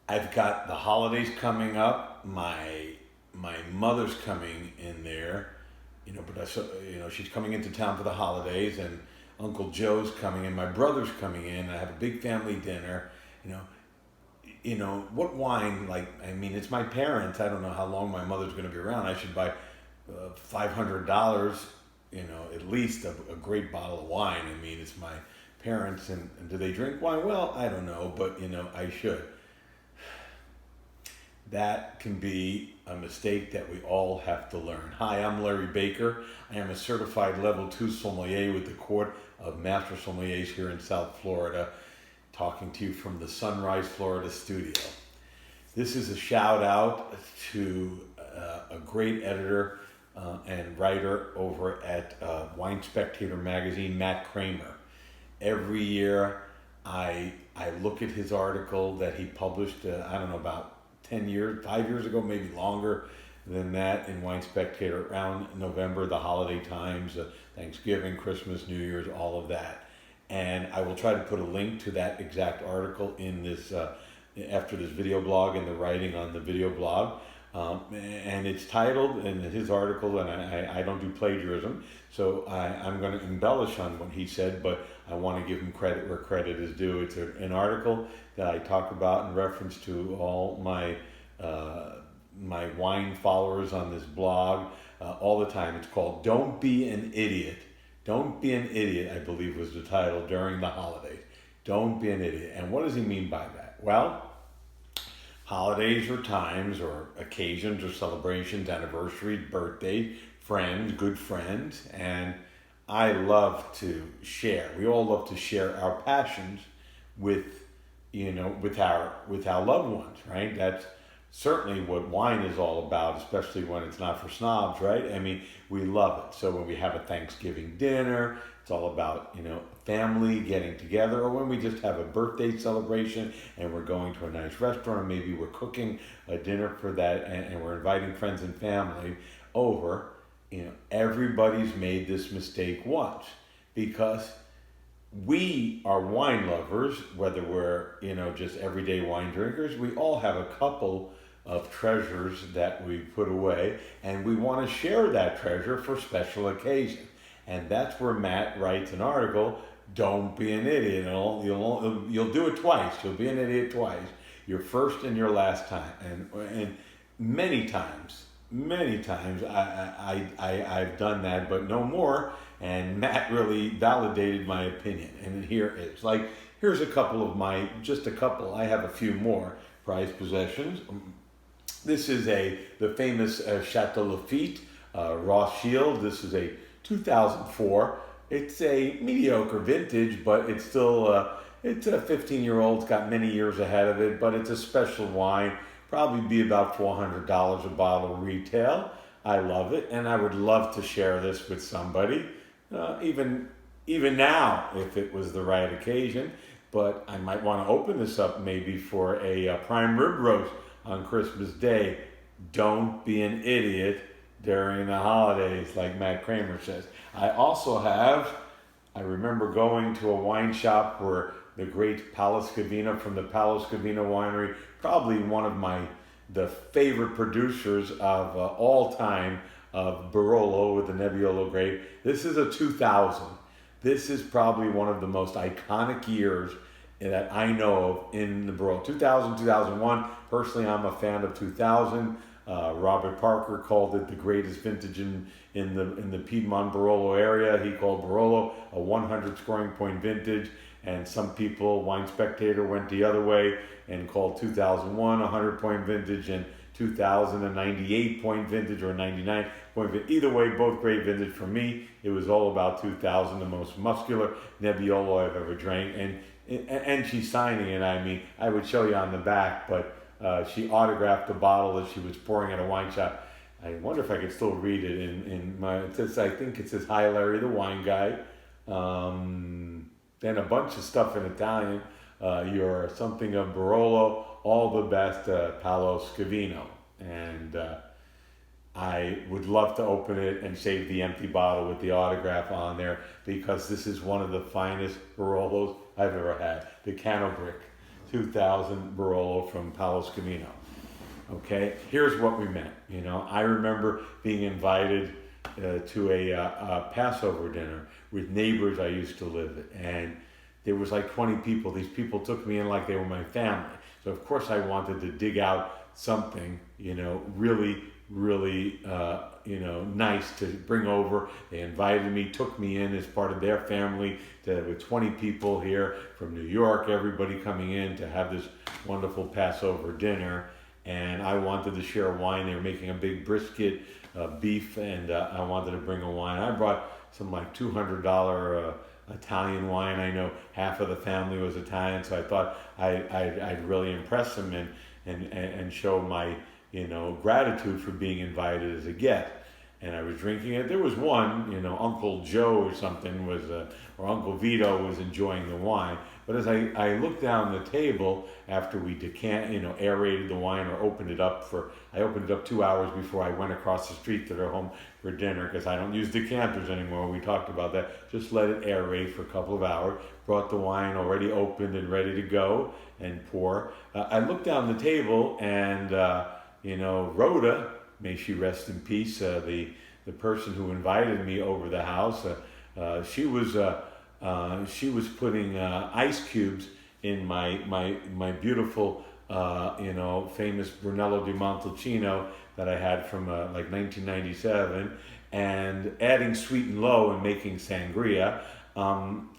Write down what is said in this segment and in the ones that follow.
I've got the holidays coming up. My mother's coming in there, but she's coming into town for the holidays, and Uncle Joe's coming in. My brother's coming in. I have a big family dinner. You know, what wine? Like, I mean, it's my parents. I don't know how long my mother's going to be around. I should buy $500. At least a great bottle of wine. I mean, it's my parents, and do they drink wine? Well, I don't know, but I should. That can be a mistake that we all have to learn. Hi, I'm Larry Baker. I am a certified level 2 sommelier with the Court of Master Sommeliers here in South Florida, talking to you from the Sunrise, Florida studio. This is a shout out to a great editor and writer over at Wine Spectator magazine, Matt Kramer. Every year I look at his article that he published, I don't know, about 10 years, 5 years ago, maybe longer than that, in Wine Spectator around November, the holiday times, Thanksgiving, Christmas, New Year's, all of that. And I will try to put a link to that exact article in this, after this video blog, and the writing on the video blog. And it's titled in his article, and I don't do plagiarism, so I'm going to embellish on what he said, but I want to give him credit where credit is due. It's an article that I talk about in reference to all my my wine followers on this blog all the time. It's called "Don't Be an Idiot." Don't be an idiot, I believe was the title, during the holidays. Don't be an idiot. And what does he mean by that? Well, holidays or times or occasions or celebrations, anniversaries, birthdays, friends, good friends, and I love to share. We all love to share our passions with, with our loved ones, right? That's certainly what wine is all about, especially when it's not for snobs, right? I mean, we love it. So when we have a Thanksgiving dinner, it's all about, family getting together, or when we just have a birthday celebration and we're going to a nice restaurant, or maybe we're cooking a dinner for that, and we're inviting friends and family over. Everybody's made this mistake once, because we are wine lovers, whether we're, just everyday wine drinkers. We all have a couple of treasures that we put away, and we want to share that treasure for special occasions. And that's where Matt writes an article, "Don't be an idiot." You'll do it twice. You'll be an idiot twice. Your first and your last time. And many times, I've done that, but no more. And Matt really validated my opinion. And here it is. Here's a couple of just a couple. I have a few more prized possessions. This is the famous Chateau Lafite Ross Shield. This is a 2004. It's a mediocre vintage, but it's still it's a 15-year-old. It's got many years ahead of it, but it's a special wine. Probably be about $400 a bottle retail. I love it, and I would love to share this with somebody, even now if it was the right occasion. But I might want to open this up maybe for a prime rib roast on Christmas Day. Don't be an idiot during the holidays, like Matt Kramer says. I remember going to a wine shop where the great Paolo Scavina from the Paolo Scavina winery, probably one of the favorite producers of all time, of Barolo with the Nebbiolo grape. This is a 2000. This is probably one of the most iconic years that I know of in the Barolo. 2000, 2001. Personally, I'm a fan of 2000. Robert Parker called it the greatest vintage in the Piedmont Barolo area. He called Barolo a 100 scoring point vintage, and some people, Wine Spectator, went the other way and called 2001 a 100-point vintage, and 2000 a 98-point vintage, or a 99-point vintage. Either way, both great vintage. For me, it was all about 2000, the most muscular Nebbiolo I've ever drank, and she's signing it. I mean, I would show you on the back, but she autographed the bottle that she was pouring at a wine shop. I wonder if I could still read it in my. I think it says, "Hi, Larry, the wine guy." Then a bunch of stuff in Italian. You're something of Barolo, all the best, Paolo Scavino. And I would love to open it and save the empty bottle with the autograph on there, because this is one of the finest Barolos I've ever had. The Cano Brick. 2000 Barolo from Palos Camino. Okay, here's what we meant. I remember being invited to a Passover dinner with neighbors I used to live with, and there was like 20 people. These people took me in like they were my family. So of course I wanted to dig out something, really, really, nice to bring over. They invited me, took me in as part of their family with 20 people here from New York, everybody coming in to have this wonderful Passover dinner. And I wanted to share wine. They were making a big brisket, beef, and I wanted to bring a wine. I brought some like $200 Italian wine. I know half of the family was Italian, so I thought I'd really impress them and show my gratitude for being invited as a guest. And I was drinking it. There was one, Uncle Joe or something or Uncle Vito was enjoying the wine. But as I looked down the table after we aerated the wine or opened it up I opened it up 2 hours before I went across the street to their home for dinner, because I don't use decanters anymore. We talked about that. Just let it aerate for a couple of hours. Brought the wine already opened and ready to go and pour. I looked down the table and, Rhoda, may she rest in peace, the person who invited me over the house, she was putting ice cubes in my beautiful, famous Brunello di Montalcino that I had from like 1997, and adding sweet and low and making sangria.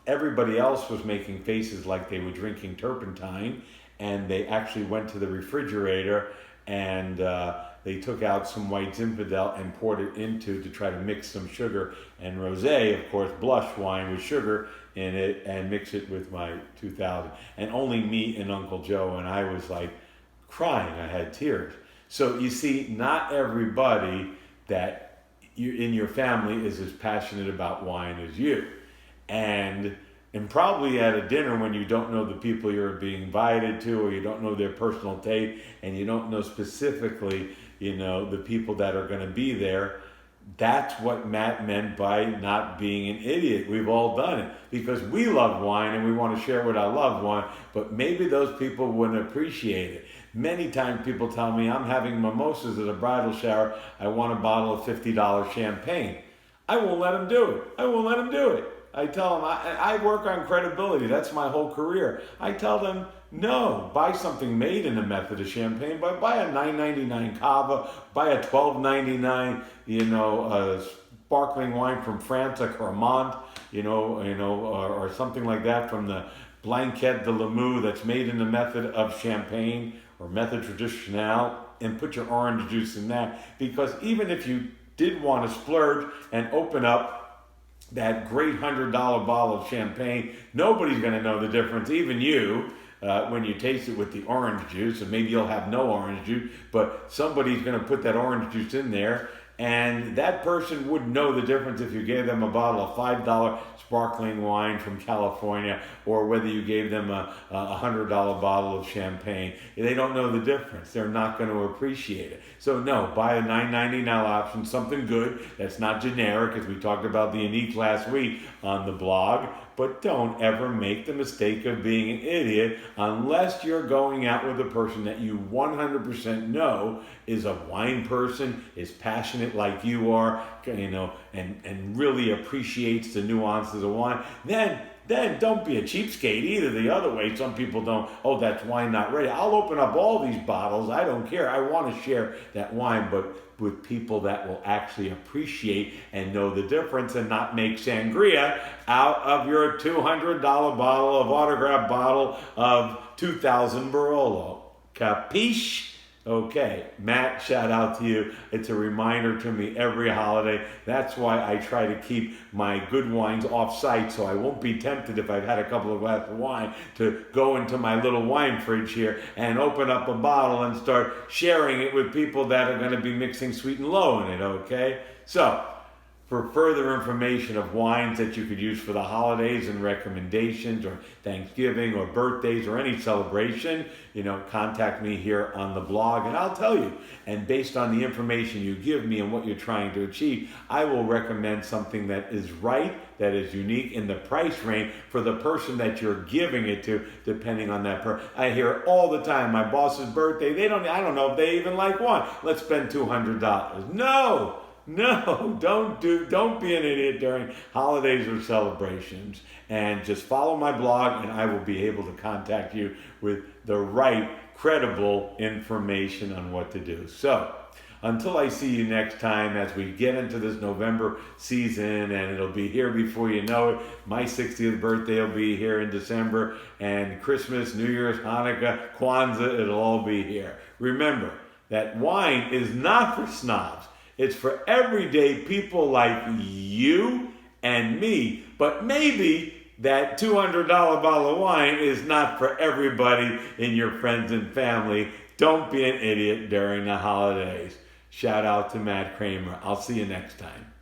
Everybody else was making faces like they were drinking turpentine, and they actually went to the refrigerator and they took out some white Zinfandel and poured it to try to mix some sugar and rosé, of course, blush wine with sugar in it, and mix it with my 2000. And only me and Uncle Joe, and I was like crying. I had tears. So you see, not everybody that in your family is as passionate about wine as you. And probably at a dinner when you don't know the people you're being invited to, or you don't know their personal taste, and you don't know specifically, the people that are going to be there, that's what Matt meant by not being an idiot. We've all done it because we love wine and we want to share with our loved one, but maybe those people wouldn't appreciate it. Many times people tell me, I'm having mimosas at a bridal shower, I want a bottle of $50 champagne. I won't let them do it. I tell them, I work on credibility. That's my whole career. I tell them, no, buy something made in the method of champagne, but buy a $9.99 Cava, buy a $12.99, sparkling wine from France, a Cremant, or something like that from the Blanquette de Limoux that's made in the method of champagne or method traditionnel, and put your orange juice in that. Because even if you did want to splurge and open up that great $100 bottle of champagne, nobody's going to know the difference, even you, when you taste it with the orange juice. And maybe you'll have no orange juice, but somebody's going to put that orange juice in there, and that person wouldn't know the difference if you gave them a bottle of $5 sparkling wine from California, or whether you gave them a $100 bottle of champagne. They don't know the difference. They're not going to appreciate it. So no, buy a $9.99 option, something good that's not generic, as we talked about the unique last week on the blog. But don't ever make the mistake of being an idiot unless you're going out with a person that you 100% know is a wine person, is passionate like you are, and really appreciates the nuances of wine. Then don't be a cheapskate either the other way. Some people don't, that's wine not ready. I'll open up all these bottles. I don't care. I want to share that wine, but with people that will actually appreciate and know the difference, and not make sangria out of your $200 bottle of autographed bottle of 2000 Barolo. Capiche? Okay, Matt, shout out to you. It's a reminder to me every holiday. That's why I try to keep my good wines off-site, so I won't be tempted, if I've had a couple of glasses of wine, to go into my little wine fridge here and open up a bottle and start sharing it with people that are going to be mixing sweet and low in it, okay? So, For further information of wines that you could use for the holidays and recommendations or Thanksgiving or birthdays or any celebration, contact me here on the blog and I'll tell you. And based on the information you give me and what you're trying to achieve, I will recommend something that is right, that is unique in the price range for the person that you're giving it to, depending on that person. I hear all the time, my boss's birthday, I don't know if they even like wine. Let's spend $200. No, don't be an idiot during holidays or celebrations, and just follow my blog and I will be able to contact you with the right, credible information on what to do. So, until I see you next time as we get into this November season, and it'll be here before you know it. My 60th birthday will be here in December, and Christmas, New Year's, Hanukkah, Kwanzaa, it'll all be here. Remember that wine is not for snobs. It's for everyday people like you and me, but maybe that $200 bottle of wine is not for everybody in your friends and family. Don't be an idiot during the holidays. Shout out to Matt Kramer. I'll see you next time.